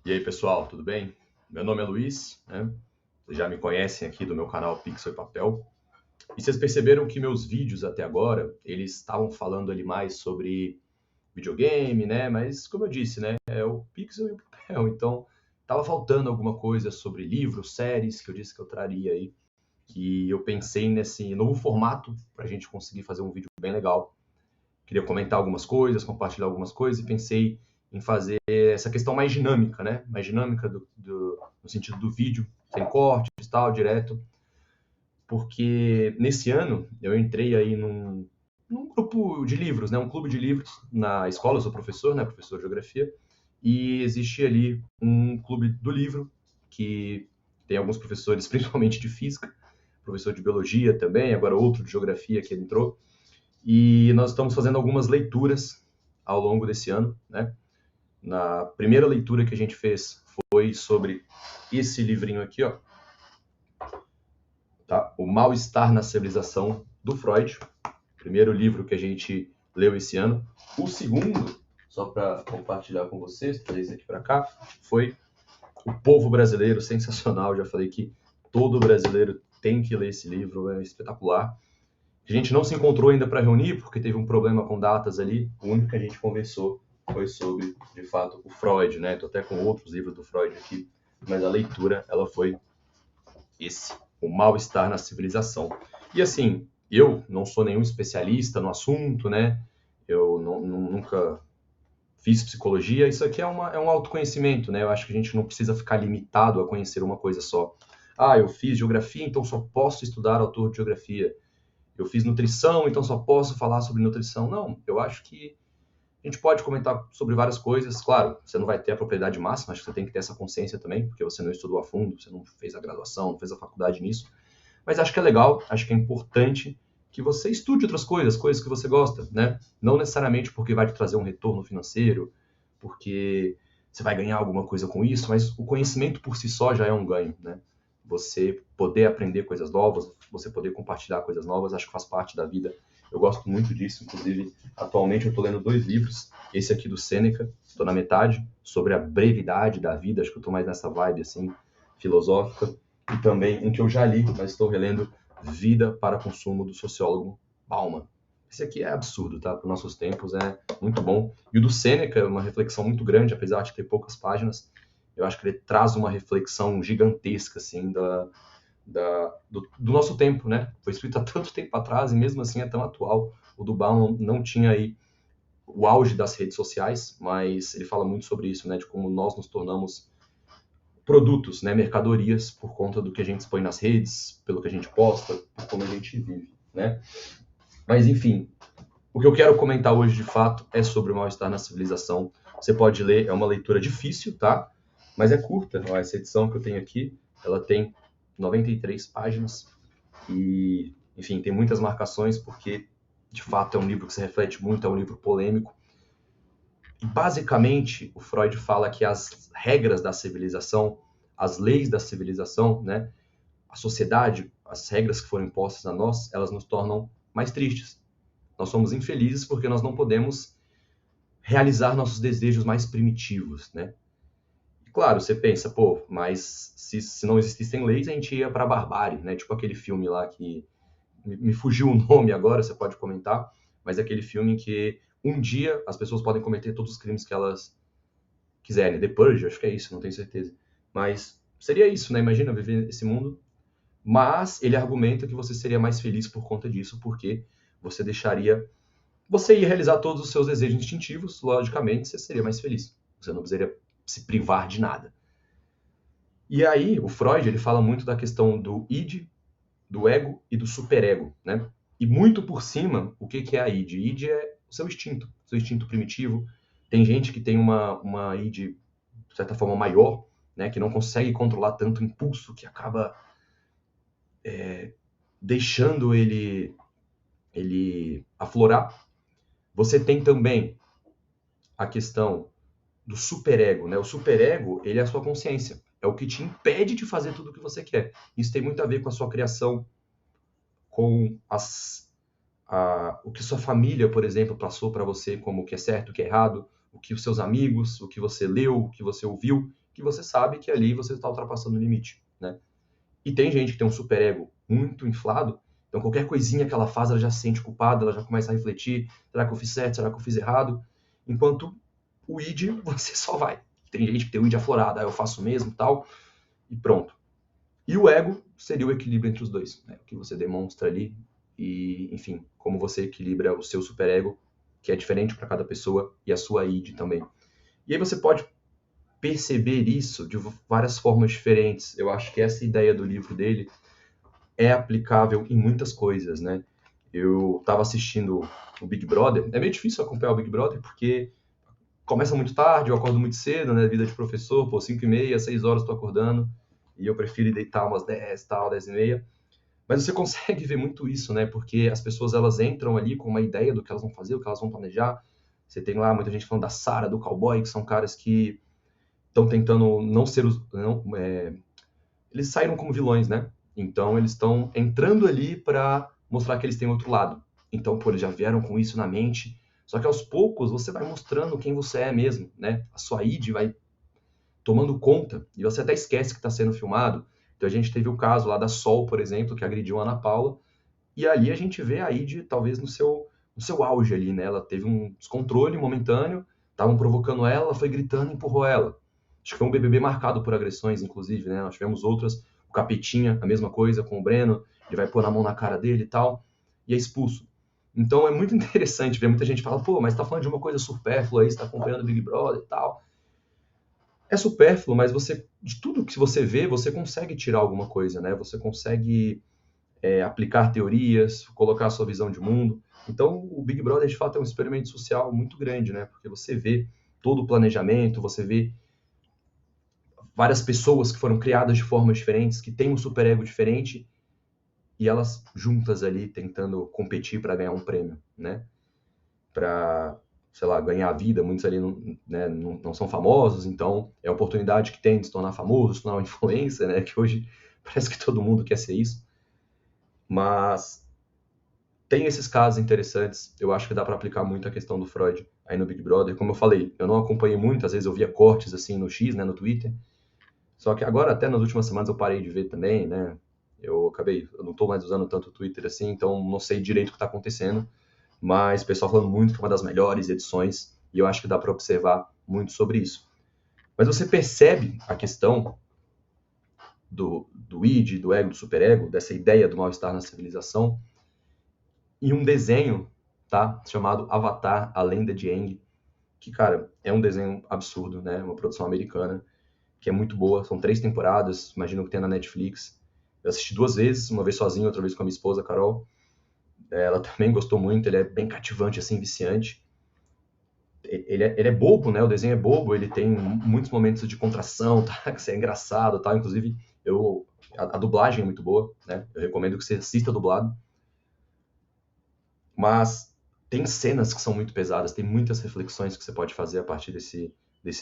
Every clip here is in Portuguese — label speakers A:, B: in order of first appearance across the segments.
A: E aí, pessoal, tudo bem? Meu nome é Luiz, né? Vocês já me conhecem aqui do meu canal Pixel e Papel. E vocês perceberam que meus vídeos até agora, eles estavam falando ali mais sobre videogame, né? Mas, como eu disse, né? É o Pixel e o Papel. Então, estava faltando alguma coisa sobre livros, séries, que eu disse que eu traria aí. Que eu pensei nesse novo formato para a gente conseguir fazer um vídeo bem legal. Queria comentar algumas coisas, compartilhar algumas coisas e pensei em fazer essa questão mais dinâmica, né? Mais dinâmica no sentido do vídeo, sem cortes, tal, direto. Porque nesse ano eu entrei aí num grupo de livros, né? Um clube de livros na escola, eu sou professor, né? Professor de geografia. E existe ali um clube do livro que tem alguns professores, principalmente de física, professor de biologia também, agora outro de geografia que entrou. E nós estamos fazendo algumas leituras ao longo desse ano, né? Na primeira leitura que a gente fez foi sobre esse livrinho aqui, ó, tá? O Mal-Estar na Civilização, do Freud. Primeiro livro que a gente leu esse ano. O segundo, só para compartilhar com vocês, trazer isso aqui para cá, foi O Povo Brasileiro, sensacional. Já falei que todo brasileiro tem que ler esse livro, é espetacular. A gente não se encontrou ainda para reunir, porque teve um problema com datas ali. O único que a gente conversou foi sobre, de fato, o Freud, né? Estou até com outros livros do Freud aqui, mas a leitura, ela foi esse, O Mal-Estar na Civilização. E assim, eu não sou nenhum especialista no assunto, né? Eu nunca fiz psicologia. Isso aqui é um autoconhecimento, né? Eu acho que a gente não precisa ficar limitado a conhecer uma coisa só. Ah, eu fiz geografia, então só posso estudar autor de geografia. Eu fiz nutrição, então só posso falar sobre nutrição. Não, eu acho que a gente pode comentar sobre várias coisas. Claro, você não vai ter a propriedade máxima, acho que você tem que ter essa consciência também, porque você não estudou a fundo, você não fez a graduação, não fez a faculdade nisso. Mas acho que é legal, acho que é importante que você estude outras coisas, coisas que você gosta, né? Não necessariamente porque vai te trazer um retorno financeiro, porque você vai ganhar alguma coisa com isso, mas o conhecimento por si só já é um ganho, né? Você poder aprender coisas novas, você poder compartilhar coisas novas, acho que faz parte da vida. Eu gosto muito disso, inclusive, atualmente eu estou lendo 2 livros, esse aqui do Sêneca, estou na metade, sobre a brevidade da vida, acho que eu estou mais nessa vibe, assim, filosófica, e também um que eu já li, mas estou relendo, Vida para Consumo, do sociólogo Bauman. Esse aqui é absurdo, tá? Para os nossos tempos é muito bom. E o do Sêneca é uma reflexão muito grande, apesar de ter poucas páginas. Eu acho que ele traz uma reflexão gigantesca, assim, do nosso tempo, né? Foi escrito há tanto tempo atrás e mesmo assim é tão atual. O do Bauman não tinha aí o auge das redes sociais, mas ele fala muito sobre isso, né? De como nós nos tornamos produtos, né? Mercadorias por conta do que a gente expõe nas redes, pelo que a gente posta, por como a gente vive, né? Mas enfim, o que eu quero comentar hoje de fato é sobre o mal-estar na civilização. Você pode ler, é uma leitura difícil, tá? Mas é curta. Ó, essa edição que eu tenho aqui, ela tem 93 páginas e, enfim, tem muitas marcações porque, de fato, é um livro que se reflete muito, é um livro polêmico. E, basicamente, o Freud fala que as regras da civilização, as leis da civilização, né, a sociedade, as regras que foram impostas a nós, elas nos tornam mais tristes. Nós somos infelizes porque nós não podemos realizar nossos desejos mais primitivos, né? E, claro, você pensa, pô, mas se não existissem leis, a gente ia para a barbárie, né? Tipo aquele filme lá que me fugiu o nome agora, você pode comentar, mas é aquele filme em que um dia as pessoas podem cometer todos os crimes que elas quiserem. The Purge, acho que é isso, não tenho certeza. Mas seria isso, né? Imagina viver nesse mundo. Mas ele argumenta que você seria mais feliz por conta disso, porque você deixaria. Você ia realizar todos os seus desejos instintivos, logicamente, você seria mais feliz. Você não precisaria se privar de nada. E aí, o Freud, ele fala muito da questão do id, do ego e do superego, né? E muito por cima, o que é a id? Id é o seu instinto primitivo. Tem gente que tem uma id, de certa forma, maior, né? Que não consegue controlar tanto o impulso, que acaba deixando ele aflorar. Você tem também a questão do superego, né? O superego, ele é a sua consciência. É o que te impede de fazer tudo o que você quer. Isso tem muito a ver com a sua criação, com o que sua família, por exemplo, passou para você como o que é certo, o que é errado, o que os seus amigos, o que você leu, o que você ouviu. que você sabe que ali você está ultrapassando o limite, né? E tem gente que tem um superego muito inflado, então qualquer coisinha que ela faz, ela já se sente culpada, ela já começa a refletir, será que eu fiz certo, será que eu fiz errado? Enquanto o id, você só vai. Tem gente que tem o id aflorado, eu faço mesmo e tal, e pronto. E o ego seria o equilíbrio entre os dois, né? O que você demonstra ali e, enfim, como você equilibra o seu superego, que é diferente para cada pessoa, e a sua id também. E aí você pode perceber isso de várias formas diferentes. Eu acho que essa ideia do livro dele é aplicável em muitas coisas, né? Eu estava assistindo o Big Brother. É meio difícil acompanhar o Big Brother porque começa muito tarde, eu acordo muito cedo, né? Vida de professor, pô, 5h30, 6 horas estou acordando. E eu prefiro ir deitar umas 10, tal, 10h30. Mas você consegue ver muito isso, né? Porque as pessoas, elas entram ali com uma ideia do que elas vão fazer, o que elas vão planejar. Você tem lá muita gente falando da Sarah, do Cowboy, que são caras que estão tentando não ser os... Eles saíram como vilões, né? Então eles estão entrando ali para mostrar que eles têm outro lado. Então, pô, eles já vieram com isso na mente. Só que aos poucos você vai mostrando quem você é mesmo, né? A sua id vai tomando conta e você até esquece que está sendo filmado. Então a gente teve o caso lá da Sol, por exemplo, que agrediu a Ana Paula. E ali a gente vê a id talvez no seu auge ali, né? Ela teve um descontrole momentâneo, estavam provocando ela foi gritando e empurrou ela. Acho que foi um BBB marcado por agressões, inclusive, né? Nós tivemos outras, o Capetinha, a mesma coisa com o Breno, ele vai pôr a mão na cara dele e tal, e é expulso. Então é muito interessante ver muita gente fala, pô, mas tá falando de uma coisa supérflua aí, você tá acompanhando o Big Brother e tal. É supérfluo, mas de tudo que você vê, você consegue tirar alguma coisa, né? Você consegue aplicar teorias, colocar a sua visão de mundo. Então, o Big Brother, de fato, é um experimento social muito grande, né? Porque você vê todo o planejamento, você vê várias pessoas que foram criadas de formas diferentes, que têm um superego diferente, e elas juntas ali tentando competir para ganhar um prêmio, né? Para, sei lá, ganhar a vida. Muitos ali não são famosos, então é a oportunidade que tem de se tornar famoso, se tornar uma influência, né? Que hoje parece que todo mundo quer ser isso. Mas tem esses casos interessantes. Eu acho que dá para aplicar muito a questão do Freud aí no Big Brother. Como eu falei, eu não acompanhei muito, às vezes eu via cortes assim no X, né, no Twitter. Só que agora, até nas últimas semanas, eu parei de ver também, né? Eu não estou mais usando tanto o Twitter assim, então não sei direito o que está acontecendo. Mas o pessoal falando muito que é uma das melhores edições, e eu acho que dá para observar muito sobre isso. Mas você percebe a questão do id, do ego, do superego, dessa ideia do mal-estar na civilização, e um desenho, tá? Chamado Avatar, a Lenda de Aang, que, cara, é um desenho absurdo, né? Uma produção americana, que é muito boa. São 3 temporadas, imagino que tem na Netflix. Eu assisti 2 vezes, uma vez sozinho, outra vez com a minha esposa, Carol. Ela também gostou muito, ele é bem cativante, assim, viciante. Ele é bobo, né? O desenho é bobo, ele tem muitos momentos de contração, tá? Que é engraçado, tá? Inclusive, a dublagem é muito boa, né? Eu recomendo que você assista dublado. Mas tem cenas que são muito pesadas, tem muitas reflexões que você pode fazer a partir desse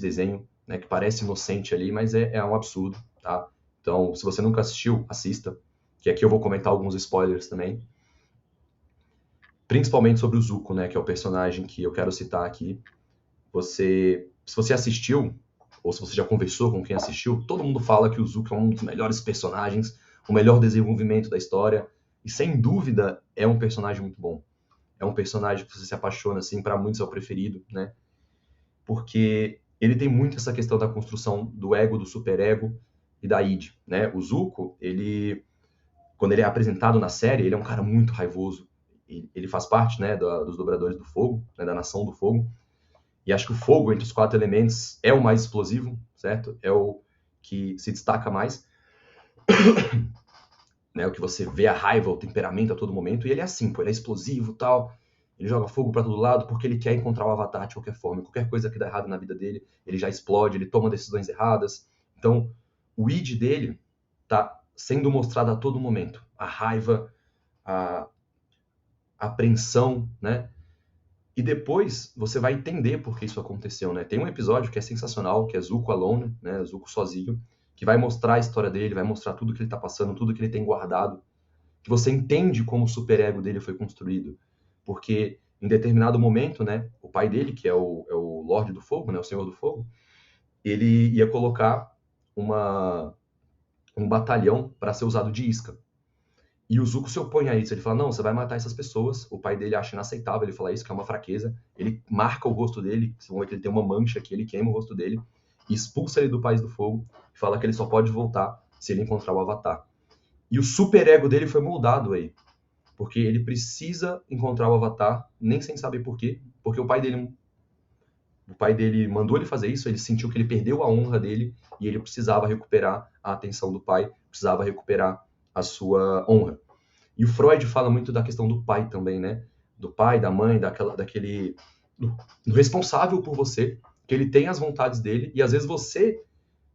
A: desenho, né? Que parece inocente ali, mas é um absurdo, tá? Então, se você nunca assistiu, assista. Que aqui eu vou comentar alguns spoilers também. Principalmente sobre o Zuko, né? Que é o personagem que eu quero citar aqui. Se você assistiu, ou se você já conversou com quem assistiu, todo mundo fala que o Zuko é um dos melhores personagens, o melhor desenvolvimento da história, e sem dúvida é um personagem muito bom. É um personagem que você se apaixona, assim, para muitos é o preferido, né? Porque ele tem muito essa questão da construção do ego, do superego e da id, né? O Zuko, quando ele é apresentado na série, ele é um cara muito raivoso. Ele faz parte, né, dos Dobradores do Fogo, né, da Nação do Fogo. E acho que o fogo, entre os 4 elementos, é o mais explosivo, certo? É o que se destaca mais. Né? O que você vê a raiva, o temperamento a todo momento. E ele é assim, pô, ele é explosivo e tal. Ele joga fogo para todo lado porque ele quer encontrar o Avatar de qualquer forma. Qualquer coisa que dá errado na vida dele, ele já explode, ele toma decisões erradas. Então, o id dele tá sendo mostrado a todo momento. A raiva, a apreensão, né? E depois você vai entender por que isso aconteceu, né? Tem um episódio que é sensacional, que é Zuko Alone, né? Zuko sozinho, que vai mostrar a história dele, vai mostrar tudo que ele tá passando, tudo que ele tem guardado, que você entende como o superego dele foi construído. Porque em determinado momento, né, o pai dele, que é o Lorde do Fogo, né, o Senhor do Fogo, ele ia colocar um batalhão para ser usado de isca. E o Zuko se opõe a isso. Ele fala, não, você vai matar essas pessoas. O pai dele acha inaceitável ele falar isso, que é uma fraqueza. Ele marca o rosto dele, vocês vão ver que ele tem uma mancha aqui, ele queima o rosto dele, e expulsa ele do País do Fogo, e fala que ele só pode voltar se ele encontrar o Avatar. E o superego dele foi moldado aí, porque ele precisa encontrar o Avatar, nem sem saber por quê, porque o pai dele mandou ele fazer isso, ele sentiu que ele perdeu a honra dele, e ele precisava recuperar a atenção do pai, precisava recuperar a sua honra. E o Freud fala muito da questão do pai também, né? Do pai, da mãe, do responsável por você, que ele tem as vontades dele, e às vezes você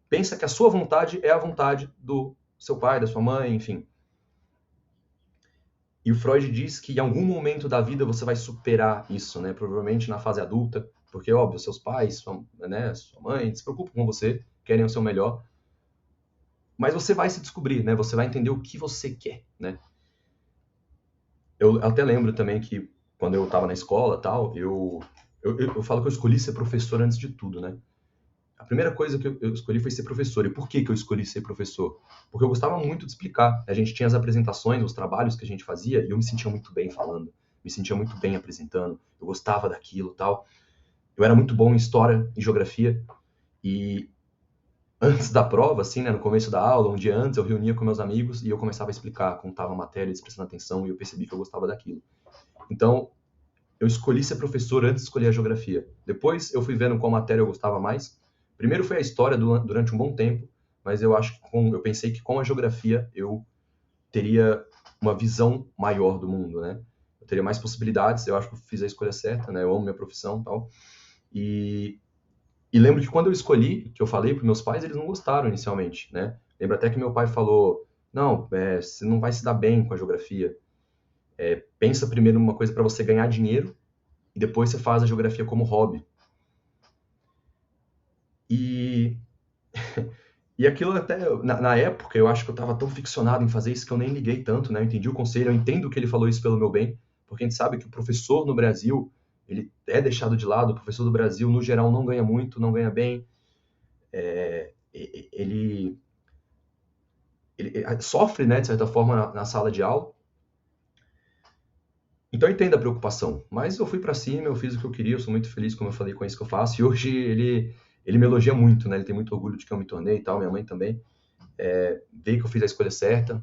A: pensa que a sua vontade é a vontade do seu pai, da sua mãe, enfim. E o Freud diz que em algum momento da vida você vai superar isso, né? Provavelmente na fase adulta, porque, óbvio, seus pais, sua mãe se preocupam com você, querem o seu melhor, mas você vai se descobrir, né? Você vai entender o que você quer, né? Eu até lembro também que quando eu estava na escola tal, eu falo que eu escolhi ser professor antes de tudo, né? A primeira coisa que eu escolhi foi ser professor. E por que eu escolhi ser professor? Porque eu gostava muito de explicar. A gente tinha as apresentações, os trabalhos que a gente fazia, e eu me sentia muito bem falando, me sentia muito bem apresentando, eu gostava daquilo tal. Eu era muito bom em história e geografia, e antes da prova, assim, né, no começo da aula, um dia antes, eu reunia com meus amigos e eu começava a explicar, contava a matéria, eles prestando atenção, e eu percebi que eu gostava daquilo. Então, eu escolhi ser professor antes de escolher a geografia. Depois eu fui vendo qual matéria eu gostava mais. Primeiro foi a história durante um bom tempo, mas eu acho que eu pensei que com a geografia eu teria uma visão maior do mundo, né? Eu teria mais possibilidades, eu acho que eu fiz a escolha certa, né? Eu amo minha profissão e tal. E lembro que quando eu escolhi, que eu falei para meus pais, eles não gostaram inicialmente, né? Lembro até que meu pai falou, não, você não vai se dar bem com a geografia. Pensa primeiro numa coisa para você ganhar dinheiro e depois você faz a geografia como hobby. E, e aquilo até, na época, eu acho que eu estava tão ficcionado em fazer isso que eu nem liguei tanto, né? Eu entendi o conselho, eu entendo que ele falou isso pelo meu bem, porque a gente sabe que o professor no Brasil, ele é deixado de lado, o professor do Brasil, no geral, não ganha muito, não ganha bem, ele, ele sofre, né, de certa forma, na sala de aula. Então eu entendo a preocupação, mas eu fui para cima, eu fiz o que eu queria, eu sou muito feliz, como eu falei, com isso que eu faço, e hoje ele me elogia muito, né? Ele tem muito orgulho de que eu me tornei e tal, minha mãe também. Vê que eu fiz a escolha certa.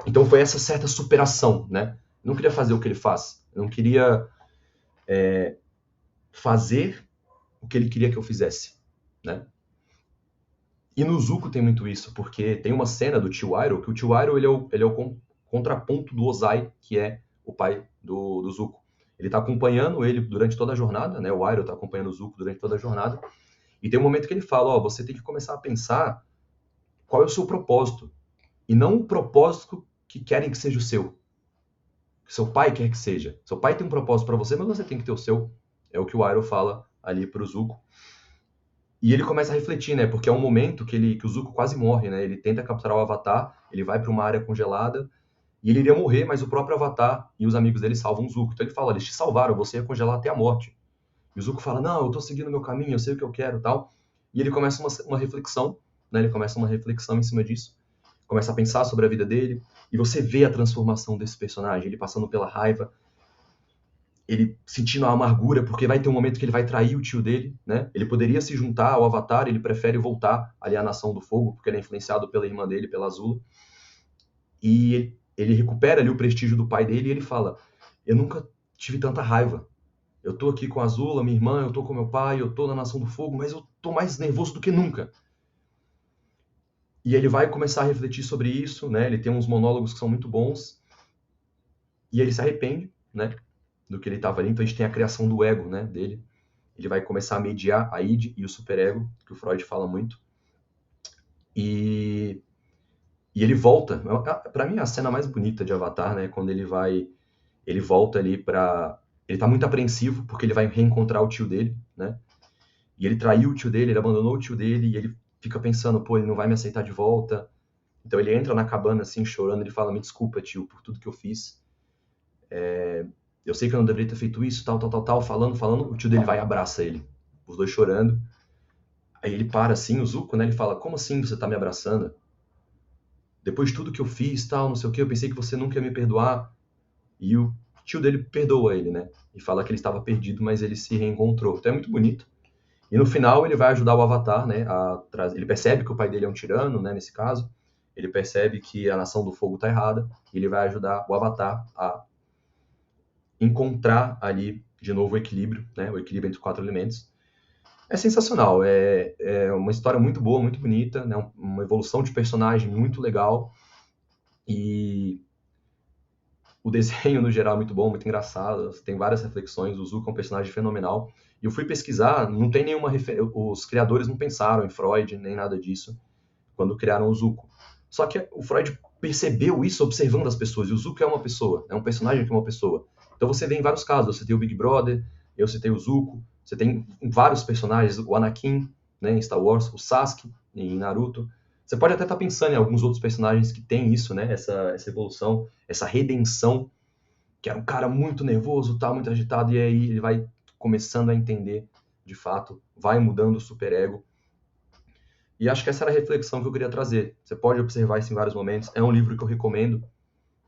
A: Então foi essa certa superação, né? Eu não queria fazer o que ele faz, eu não queria fazer o que ele queria que eu fizesse, né? E no Zuko tem muito isso, porque tem uma cena do tio Iroh, que o tio Iroh ele é o contraponto do Ozai, que é o pai do Zuko. Ele tá acompanhando ele durante toda a jornada, né? O Iroh tá acompanhando o Zuko durante toda a jornada, e tem um momento que ele fala, ó, você tem que começar a pensar qual é o seu propósito, e não o propósito que querem que seja o seu, que seu pai quer que seja. Seu pai tem um propósito para você, mas você tem que ter o seu. É o que o Iroh fala ali pro Zuko. E ele começa a refletir, né? Porque é um momento que o Zuko quase morre, né? Ele tenta capturar o Avatar, ele vai para uma área congelada e ele iria morrer, mas o próprio Avatar e os amigos dele salvam o Zuko. Então ele fala, eles te salvaram, você ia congelar até a morte. E o Zuko fala, não, eu tô seguindo o meu caminho, eu sei o que eu quero, tal. E ele começa uma reflexão, né? Ele começa uma reflexão em cima disso. Começa a pensar sobre a vida dele e você vê a transformação desse personagem, ele passando pela raiva, ele sentindo a amargura, porque vai ter um momento que ele vai trair o tio dele, né? Ele poderia se juntar ao Avatar, ele prefere voltar ali à Nação do Fogo, porque ele é influenciado pela irmã dele, pela Azula. E ele recupera ali o prestígio do pai dele e ele fala: eu nunca tive tanta raiva. Eu tô aqui com a Azula, minha irmã, eu tô com meu pai, eu tô na Nação do Fogo, mas eu tô mais nervoso do que nunca. E ele vai começar a refletir sobre isso, né? Ele tem uns monólogos que são muito bons. E ele se arrepende, né? Do que ele estava ali. Então a gente tem a criação do ego, né? Dele. Ele vai começar a mediar a id e o superego, que o Freud fala muito. E ele volta. Para mim, a cena mais bonita de Avatar, né? Quando ele volta ali para. Ele tá muito apreensivo porque ele vai reencontrar o tio dele, né? E ele traiu o tio dele, ele abandonou o tio dele e ele fica pensando, pô, ele não vai me aceitar de volta. Então ele entra na cabana assim, chorando, ele fala, me desculpa, tio, por tudo que eu fiz. Eu sei que eu não deveria ter feito isso, tal, falando, o tio dele vai e abraça ele. Os dois chorando. Aí ele para assim, o Zuko, né? Ele fala, como assim você tá me abraçando? Depois de tudo que eu fiz, tal, não sei o que, eu pensei que você nunca ia me perdoar. E o tio dele perdoa ele, né? E fala que ele estava perdido, mas ele se reencontrou. Então é muito bonito. E no final ele vai ajudar o Avatar, né? Ele percebe que o pai dele é um tirano, né? Nesse caso. Ele percebe que a Nação do Fogo tá errada. E ele vai ajudar o Avatar a encontrar ali de novo o equilíbrio, né? O equilíbrio entre os 4 elementos. É sensacional, é uma história muito boa, muito bonita, né? Uma evolução de personagem muito legal e o desenho no geral é muito bom, muito engraçado, tem várias reflexões, o Zuko é um personagem fenomenal. E eu fui pesquisar, não tem nenhuma referência, os criadores não pensaram em Freud nem nada disso quando criaram o Zuko. Só que o Freud percebeu isso observando as pessoas, e o Zuko é uma pessoa, é um personagem que é uma pessoa. Então você vê em vários casos, você tem o Big Brother, eu citei o Zuko, você tem vários personagens, o Anakin, né, em Star Wars, o Sasuke em Naruto. Você pode até estar pensando em alguns outros personagens que têm isso, né, essa evolução, essa redenção, que era um cara muito nervoso, tá, muito agitado, e aí ele vai começando a entender, de fato, vai mudando o superego. E acho que essa era a reflexão que eu queria trazer. Você pode observar isso em vários momentos. É um livro que eu recomendo,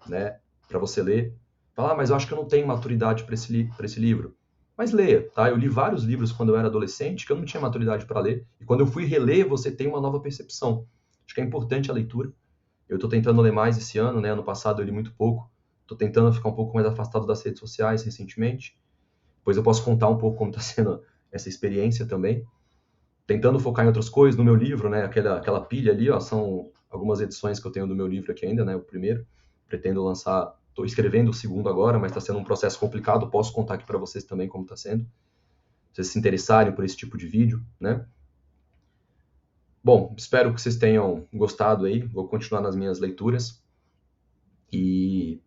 A: né, para você ler. Falar, mas eu acho que eu não tenho maturidade para esse livro. Mas leia, tá? Eu li vários livros quando eu era adolescente que eu não tinha maturidade para ler. E quando eu fui reler, você tem uma nova percepção. Acho que é importante a leitura. Eu estou tentando ler mais esse ano, né? Ano passado eu li muito pouco. Estou tentando ficar um pouco mais afastado das redes sociais recentemente. Depois eu posso contar um pouco como está sendo essa experiência também. Tentando focar em outras coisas, no meu livro, né? Aquela pilha ali, ó, são algumas edições que eu tenho do meu livro aqui ainda, né? O primeiro. Pretendo lançar, estou escrevendo o segundo agora, mas está sendo um processo complicado. Posso contar aqui para vocês também como está sendo. Se vocês se interessarem por esse tipo de vídeo, né? Bom, espero que vocês tenham gostado aí. Vou continuar nas minhas leituras. E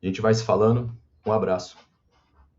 A: a gente vai se falando. Um abraço.